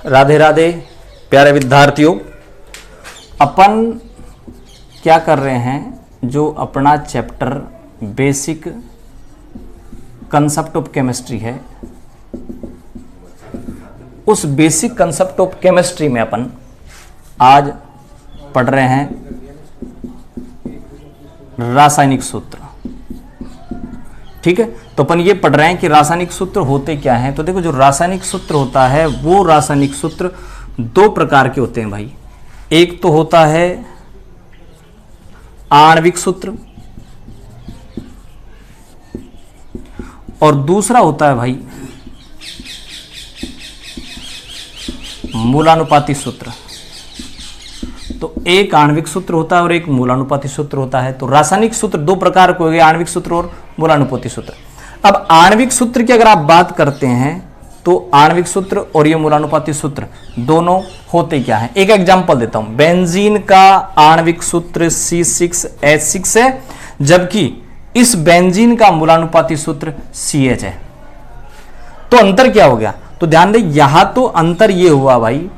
राधे राधे प्यारे विद्यार्थियों। अपन क्या कर रहे हैं, जो अपना chapter basic concept of chemistry है, उस बेसिक कंसेप्ट ऑफ केमिस्ट्री में अपन आज पढ़ रहे हैं रासायनिक सूत्र। ठीक है, तो अपन ये पढ़ रहे हैं कि रासायनिक सूत्र होते क्या हैं। तो देखो, जो रासायनिक सूत्र होता है वो रासायनिक सूत्र दो प्रकार के होते हैं भाई। एक तो होता है आणविक सूत्र और दूसरा होता है भाई मूलानुपाती सूत्र। तो एक आणविक सूत्र होता है और एक मूलानुपाती सूत्र होता है। तो रासायनिक सूत्र दो प्रकार के हो गए, आणविक सूत्र और मूलानुपाती सूत्र। अब आणविक सूत्र की अगर आप बात करते हैं तो आणविक सूत्र और ये मूलानुपाती सूत्र दोनों होते क्या हैं। एक एग्जांपल देता हूं, बेंजीन का आणविक सूत्र C6H6 है, जबकि इस बेंजीन का मूलानुपाती सूत्र CH है। तो अंतर क्या हो गया, तो ध्यान दें, यहां तो अंतर ये हुआ भाई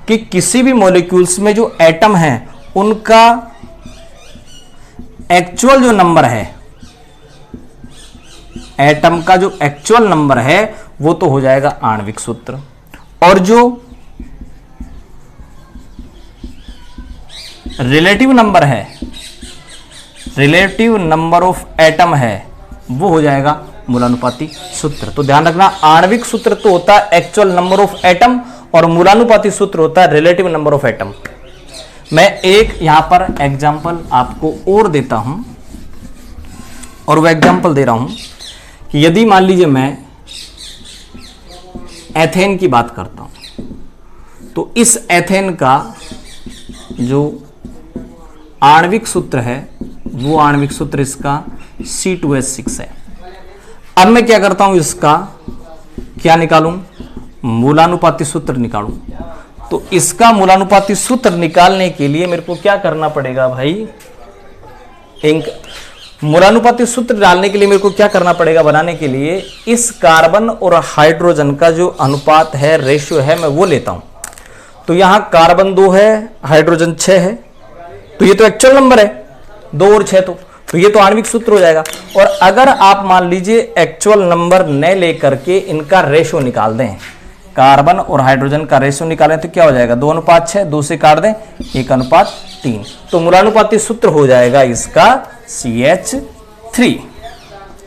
कि किसी भी मॉलिक्यूल्स में जो एटम है उनका एक्चुअल जो नंबर है, एटम का जो एक्चुअल नंबर है वो तो हो जाएगा आणविक सूत्र, और जो रिलेटिव नंबर है, रिलेटिव नंबर ऑफ एटम है, वो हो जाएगा मूलानुपाती सूत्र। तो ध्यान रखना, आणविक सूत्र तो होता है एक्चुअल नंबर ऑफ एटम और मूलानुपाती सूत्र होता है रिलेटिव नंबर ऑफ एटम। मैं एक यहां पर एग्जांपल आपको और देता हूं, और वो एग्जांपल दे रहा हूं कि यदि मान लीजिए मैं एथेन की बात करता हूं, तो इस एथेन का जो आणविक सूत्र है वो आणविक सूत्र इसका C2H6 है। अब मैं क्या करता हूं, इसका क्या निकालूं, मूलानुपाती सूत्र निकालूं। तो इसका मूलानुपाती सूत्र निकालने के लिए मेरे को क्या करना पड़ेगा भाई, मूलानुपाती सूत्र डालने के लिए मेरे को क्या करना पड़ेगा, बनाने के लिए इस कार्बन और हाइड्रोजन का जो अनुपात है, रेशियो है, मैं वो लेता हूं। तो यहां कार्बन 2 है, हाइड्रोजन 6 है, तो ये तो एक्चुअल नंबर है, 2 और 6, तो ये तो आणविक सूत्र हो जाएगा। और अगर आप मान लीजिए एक्चुअल नंबर न लेकर के इनका रेशियो निकाल दें, कार्बन और हाइड्रोजन का रेशियो निकालें, तो क्या हो जाएगा, 2:6, 2 से काट दें 1:3, तो मूलानुपाती सूत्र हो जाएगा इसका CH3।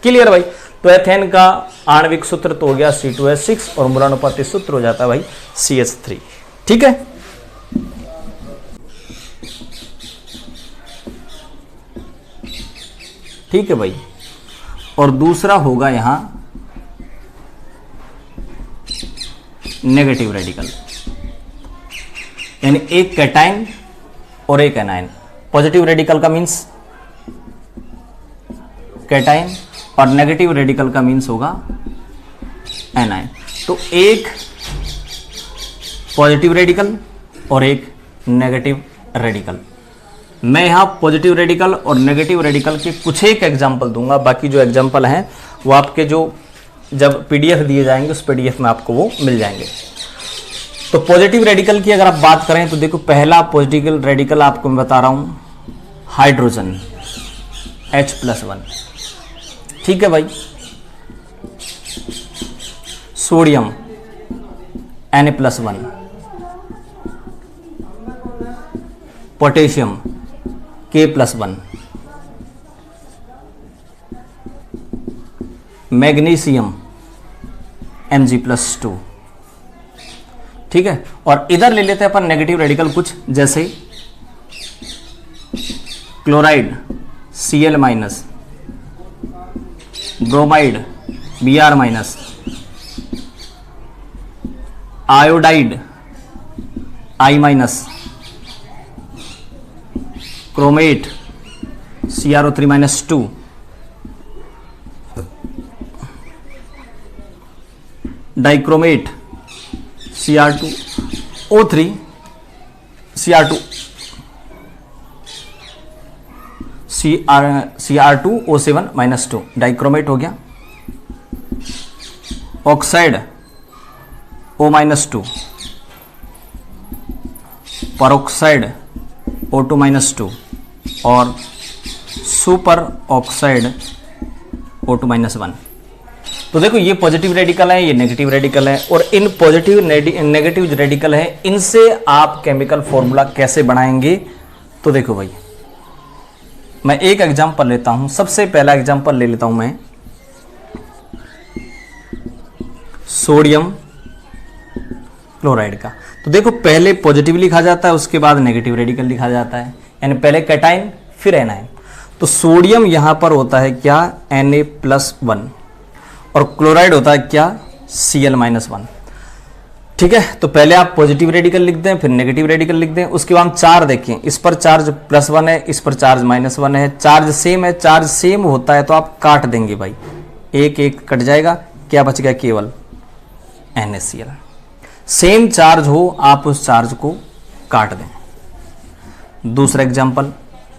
क्लियर भाई। तो एथेन का आणविक सूत्र तो हो गया C2H6 और मूलानुपाती सूत्र हो जाता है भाई CH3। ठीक है, ठीक है भाई। और दूसरा होगा यहां नेगेटिव रेडिकल, यानी एक कैटाइन और एक एनाइन। पॉजिटिव रेडिकल का मींस कैटाइन और नेगेटिव रेडिकल का मींस होगा एनाइन। तो एक पॉजिटिव रेडिकल और एक नेगेटिव रेडिकल। मैं यहां पॉजिटिव रेडिकल और नेगेटिव रेडिकल के कुछ एक एग्जांपल दूंगा, बाकी जो एग्जांपल हैं वो आपके जो जब PDF दिए जाएंगे उस PDF में आपको वो मिल जाएंगे। तो पॉजिटिव रेडिकल की अगर आप बात करें तो देखो, पहला पॉजिटिव रेडिकल आपको मैं बता रहा हूं, हाइड्रोजन H+1। ठीक है भाई। Sodium Na+1, potassium K+1, magnesium Mg+2। ठीक है, और इधर ले लेते हैं अपन नेगेटिव रेडिकल कुछ, जैसे chloride Cl-, bromide Br-, iodide I-, chromate CrO3-2, dichromate Cr2O3, Cr2 Cr2O7-2 dichromate हो गया। ऑक्साइड O-2 परऑक्साइड O2-2 और सुपर ऑक्साइड O2-1। तो देखो ये पॉजिटिव रेडिकल है, ये नेगेटिव रेडिकल है, और इन पॉजिटिव नेगेटिव रेडिकल है, इनसे आप केमिकल फॉर्मूला कैसे बनाएंगे। तो देखो भाई, मैं एक एग्जांपल लेता हूं। सबसे पहला एग्जांपल ले लेता हूं मैं सोडियम क्लोराइड का। तो देखो पहले पॉजिटिव लिखा जाता है, उसके बाद नेगेटिव रेडिकल लिखा जाता है, यानी पहले कैटाइन फिर एनाइन। तो सोडियम यहां पर होता है क्या, Na+1, और क्लोराइड होता है क्या, Cl-1। ठीक है, तो पहले आप पॉजिटिव रेडिकल लिख दें, फिर नेगेटिव रेडिकल लिख दें। उसके बाद चार्ज देखें, इस पर चार्ज +1 है, इस पर चार्ज -1 है, चार्ज सेम है। चार्ज सेम होता है तो आप काट देंगे भाई, एक एक कट जाएगा, क्या बच गया, केवल NaCl। सेम चार्ज हो आप उस चार्ज को काट दें। दूसरा एग्जांपल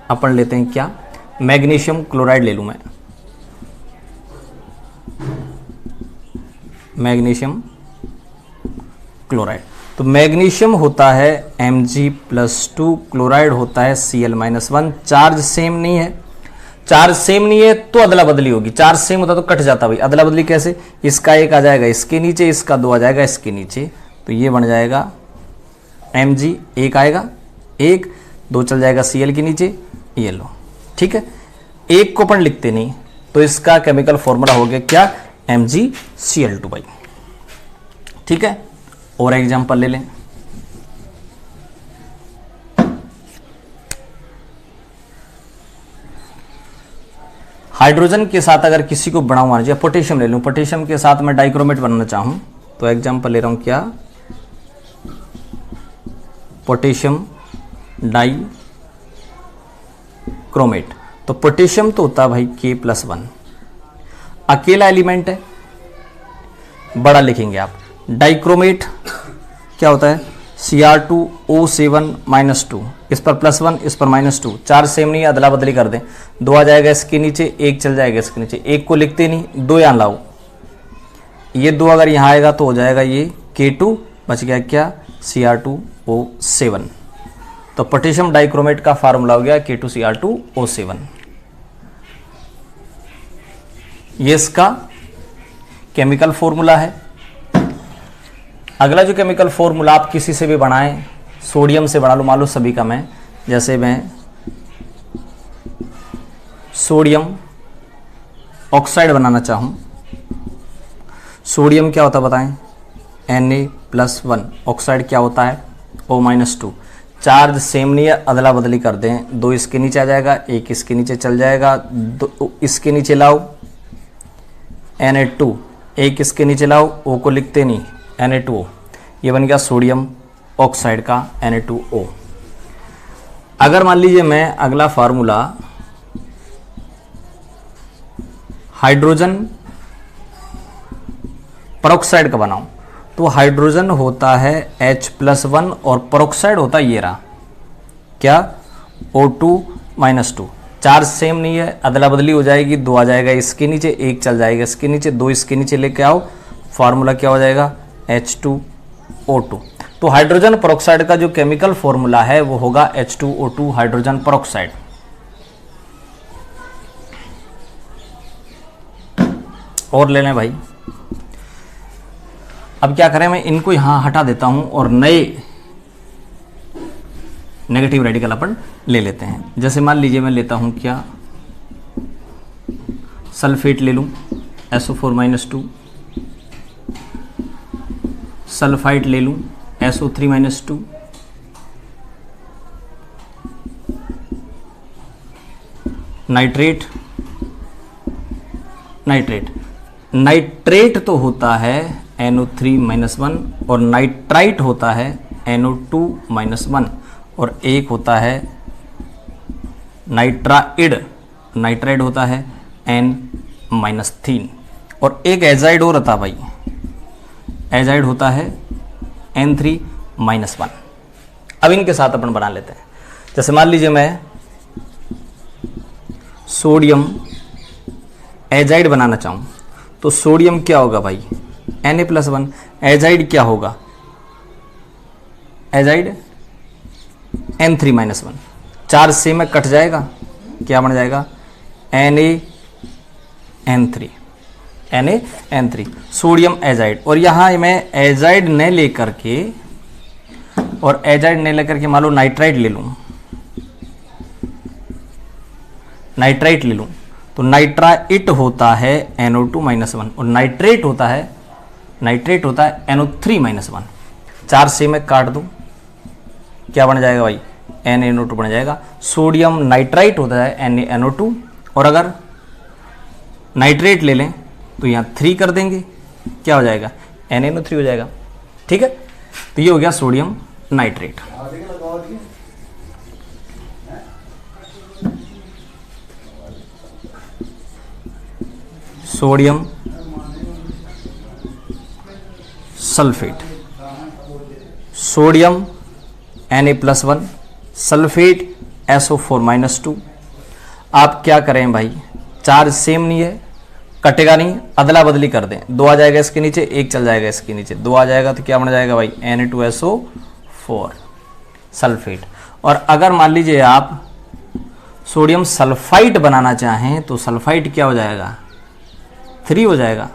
अपन लेते हैं क्या, मैग्नीशियम क्लोराइड ले लूं मैं, मैग्नीशियम क्लोराइड। तो मैग्नीशियम होता है Mg+2, क्लोराइड होता है Cl-1। चार्ज सेम नहीं है, चार्ज सेम नहीं है तो अदला बदली होगी। चार्ज सेम होता तो कट जाता भाई, अदला बदली कैसे, इसका एक आ जाएगा इसके नीचे, इसका 2 आ जाएगा इसके नीचे, तो ये बन जाएगा Mg, एक आएगा, एक 2 चल जाएगा Cl के नीचे, ये लो। ठीक है, एक को अपन लिखते नहीं, तो इसका केमिकल फॉर्मूला हो गया क्या, MgCl2 भाई। ठीक है, और एग्जांपल ले लें, हाइड्रोजन के साथ अगर किसी को बनाना चाहिए, पोटेशियम ले लूं, पोटेशियम के साथ मैं डाइक्रोमेट बनाना चाहूं, तो एग्जांपल ले रहा हूं क्या, पोटेशियम डाइक्रोमेट। तो पोटेशियम तो होता है भाई K+1, अकेला एलिमेंट है, बड़ा लिखेंगे आप। डाइक्रोमेट क्या होता है, Cr2O7-2, इस पर +1 इस पर -2, चार्ज सेम नहीं है, अदला बदली कर दें, 2 आ जाएगा इसके नीचे, एक चल जाएगा इसके नीचे, एक को लिखते नहीं, 2 यहाँ लाओ, ये 2 अगर यहाँ आएगा तो हो जाएगा ये K2, बच गया क्या, Cr2O7। तो पोटेशियम डाइक्रोमेट का फार्मूला हो गया K2Cr2O7। ये इसका केमिकल फॉर्मूला है। अगला जो केमिकल फॉर्मूला आप किसी से भी बनाएं, सोडियम से बना लो, मान लो सभी का मैं, जैसे मैं सोडियम ऑक्साइड बनाना चाहूं, सोडियम क्या होता है बताएं, Na+1, ऑक्साइड क्या होता है, O-2। चार्ज सेम नहीं है, अदला बदली कर दें, 2 इसके नीचे आ जाएगा, एक इसके नीचे चल जाएगा, 2 इसके नीचे लाओ Na2, एक इसके नीचे लाओ, O को लिखते नहीं, Na2O, ये बन गया सोडियम ऑक्साइड का Na2O। अगर मान लीजिए मैं अगला फार्मूला हाइड्रोजन परऑक्साइड का बनाऊं, तो हाइड्रोजन होता है H+1 और परऑक्साइड होता है ये रहा क्या, O2-2। चार्ज सेम नहीं है, अदला बदली हो जाएगी, 2 आ जाएगा इसके नीचे, एक चल जाएगा इसके नीचे, 2 इसके नीचे लेके आओ, फार्मूला क्या हो जाएगा, H2O2। तो हाइड्रोजन परऑक्साइड का जो केमिकल फॉर्मूला है वो होगा H2O2 हाइड्रोजन परऑक्साइड। और ले लें भाई, अब क्या करें, मैं इनको यहां हटा देता हूं और नए नेगेटिव रेडिकल अपन ले लेते हैं। जैसे मान लीजिए मैं लेता हूं क्या, सल्फेट ले लूं, SO4-2, सल्फाइड ले लूं, SO3-2, नाइट्रेट, नाइट्रेट तो होता है NO3-1 और नाइट्राइट होता है NO2-1 और एक होता है नाइट्राइड, नाइट्राइड होता है N-3 और एक एजाइड और होता भाई, एजाइड होता है N3-1। अब इनके साथ अपन बना लेते हैं। जैसे मान लीजिए मैं सोडियम एजाइड बनाना चाहूं, तो सोडियम क्या होगा भाई, Na+1। एजाइड क्या होगा, एजाइड N3 माइनस 1, 4 से में कट जाएगा, क्या बन जाएगा Na N3 सोडियम एजाइड। और यहाँ मैं एजाइड न लेकर के मान लो नाइट्राइट ले लूँ, तो नाइट्राइट होता है NO2 माइनस 1 और नाइट्रेट होता है NO3 माइनस 1। 4 से मैं काट दूँ, क्या बन जाएगा भाई NaNO2 बन जाएगा। सोडियम नाइट्राइट होता है NaNO2 और अगर नाइट्रेट ले लें तो यहाँ 3 कर देंगे, क्या हो जाएगा NaNO3 हो जाएगा। ठीक है, तो ये हो गया sodium nitrate. Sodium sulphate, sodium Na+1 sulphate SO4 minus 2। आप क्या करें भाई, चार्ज सेम नहीं है, कटेगा नहीं, अदला बदली कर दें, 2 आ जाएगा इसके नीचे, 1 चल जाएगा इसके नीचे, 2 आ जाएगा तो क्या बन जाएगा भाई Na2SO4 सल्फेट। और अगर मान लीजिए आप सोडियम सल्फाइड बनाना चाहें तो सल्फाइड क्या हो जाएगा 3 हो जाएगा,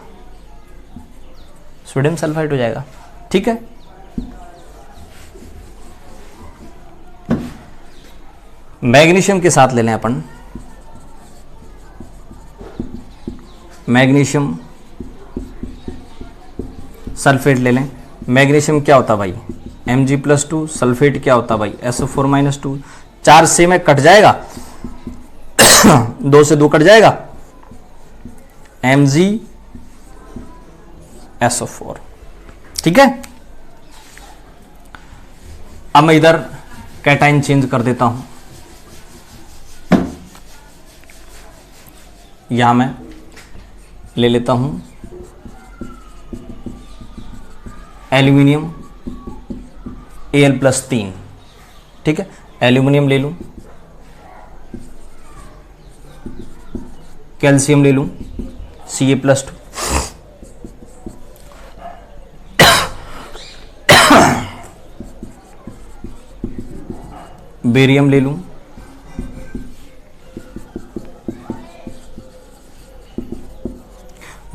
सोडियम सल्फाइड हो जाएगा। ठीक है, मैग्नीशियम के साथ ले लें अपन, मैग्नीशियम सल्फेट ले लें। मैग्नीशियम क्या होता भाई Mg+2, सल्फेट क्या होता भाई SO4 माइनस 2। 4 से में कट जाएगा 2 से 2 कट जाएगा, MgSO4। ठीक है, अब मैं इधर कैटाइन चेंज कर देता हूं, यहां मैं ले लेता हूं एल्यूमिनियम Al+3। ठीक है, एल्यूमिनियम ले लूं, कैल्शियम ले लूं Ca+2, बेरियम ले लूं,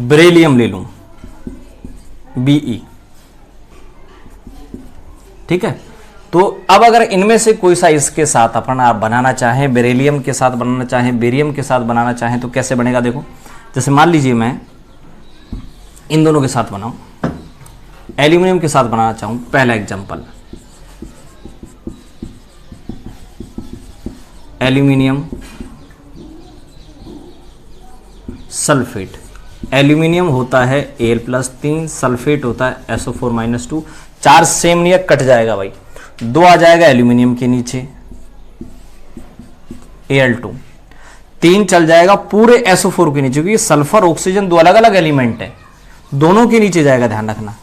बेरिलियम ले लूं Be। ठीक है, तो अब अगर इनमें से कोई सा इसके साथ अपन आप बनाना चाहें, बेरिलियम के साथ बनाना चाहें, बेरियम के साथ बनाना चाहें तो कैसे बनेगा देखो। जैसे मान लीजिए मैं इन दोनों के साथ बनाऊं, एल्यूमिनियम के साथ बनाना चाहूं, पहला एग्जांपल एल्यूमिनियम सल्फेट। एल्यूमिनियम होता है Al+3, सल्फेट होता है SO4 माइनस 2। 4 सेम नहीं है, कट जाएगा भाई, 2 आ जाएगा एल्यूमिनियम के नीचे Al2, 3 चल जाएगा पूरे SO4 के नीचे, क्योंकि सल्फर ऑक्सीजन 2 अलग अलग एलिमेंट है, दोनों के नीचे जाएगा, ध्यान रखना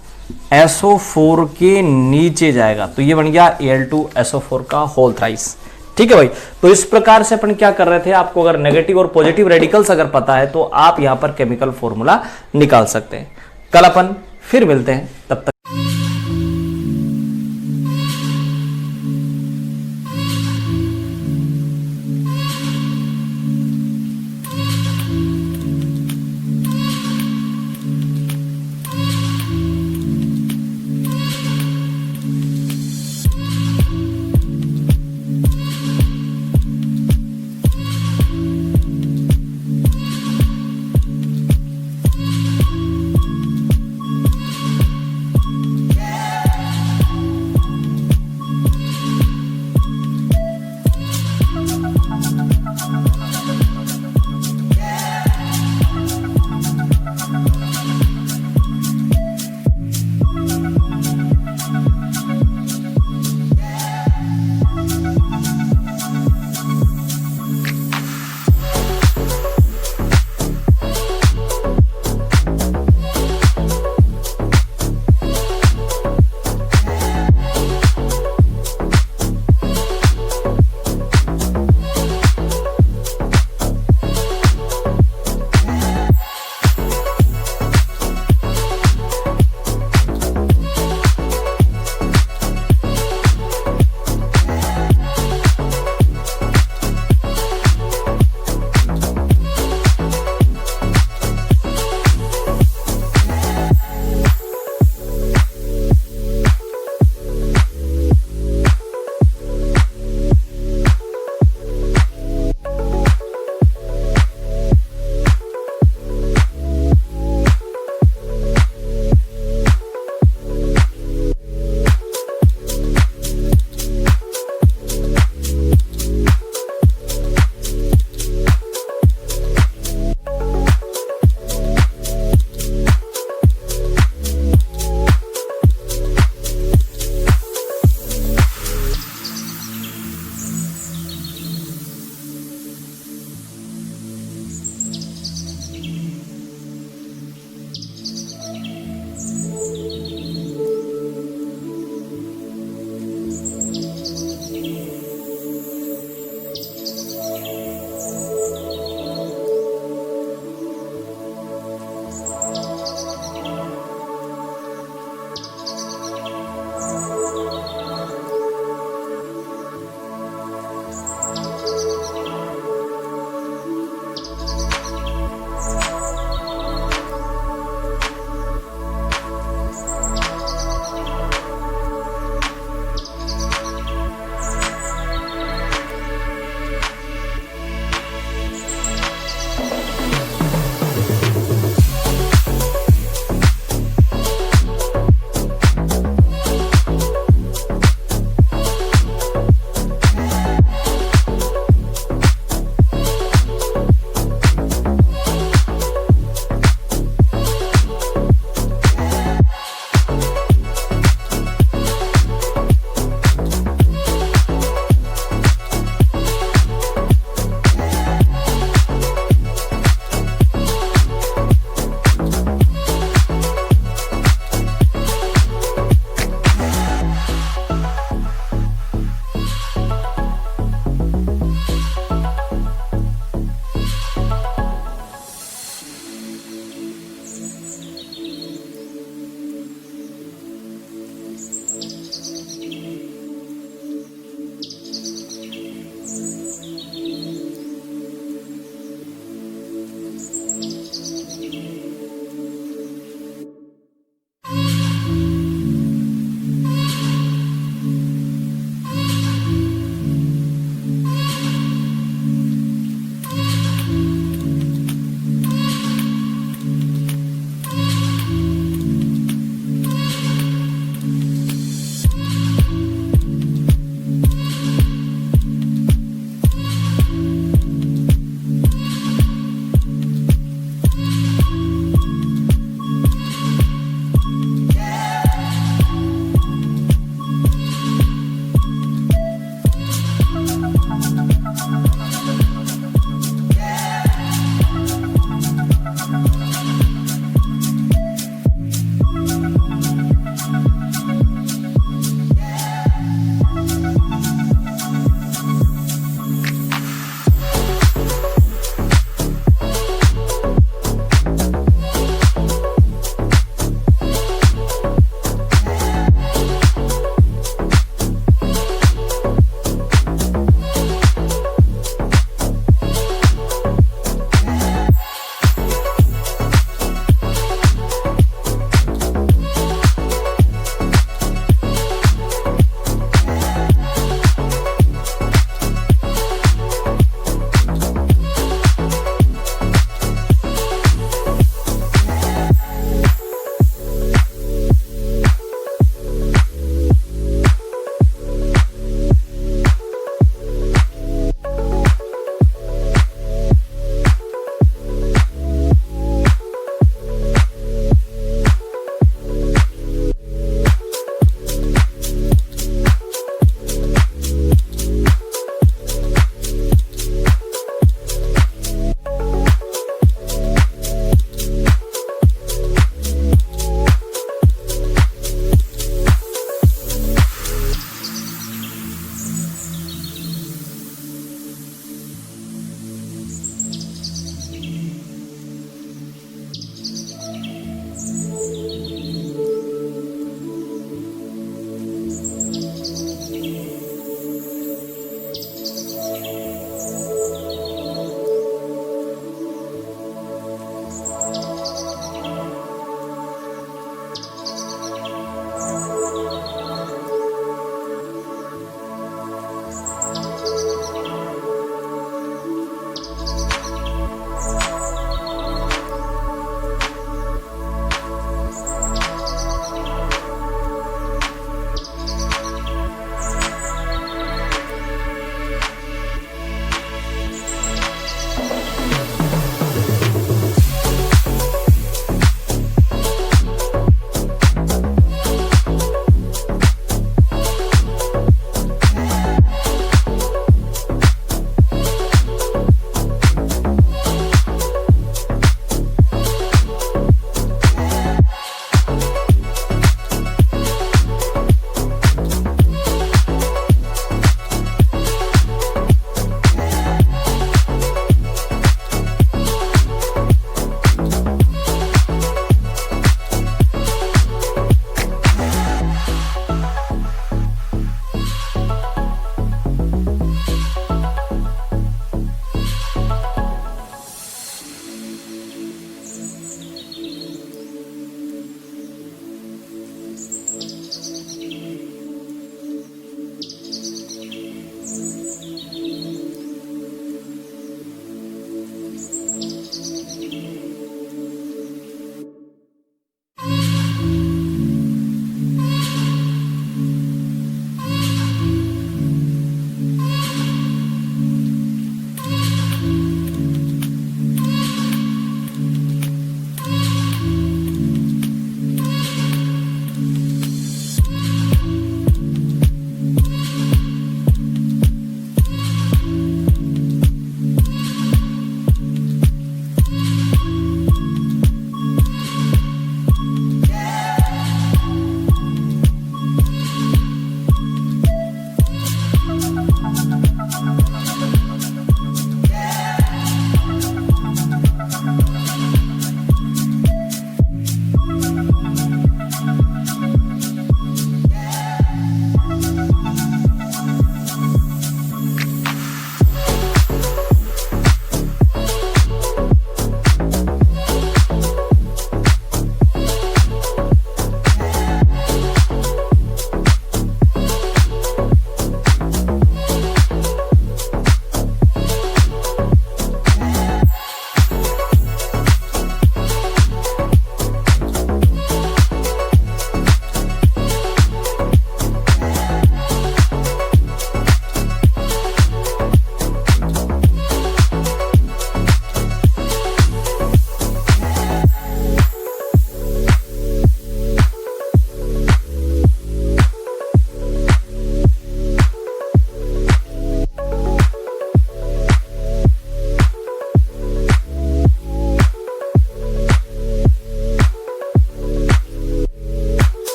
SO4 के नीचे जाएगा, तो ये बन गया Al2SO4 का होल थ्राइस। ठीक है भाई, तो इस प्रकार से अपन क्या कर रहे थे, आपको अगर नेगेटिव और पॉजिटिव रेडिकल्स अगर पता है तो आप यहां पर केमिकल फॉर्मूला निकाल सकते हैं। कल अपन फिर मिलते हैं, तब तक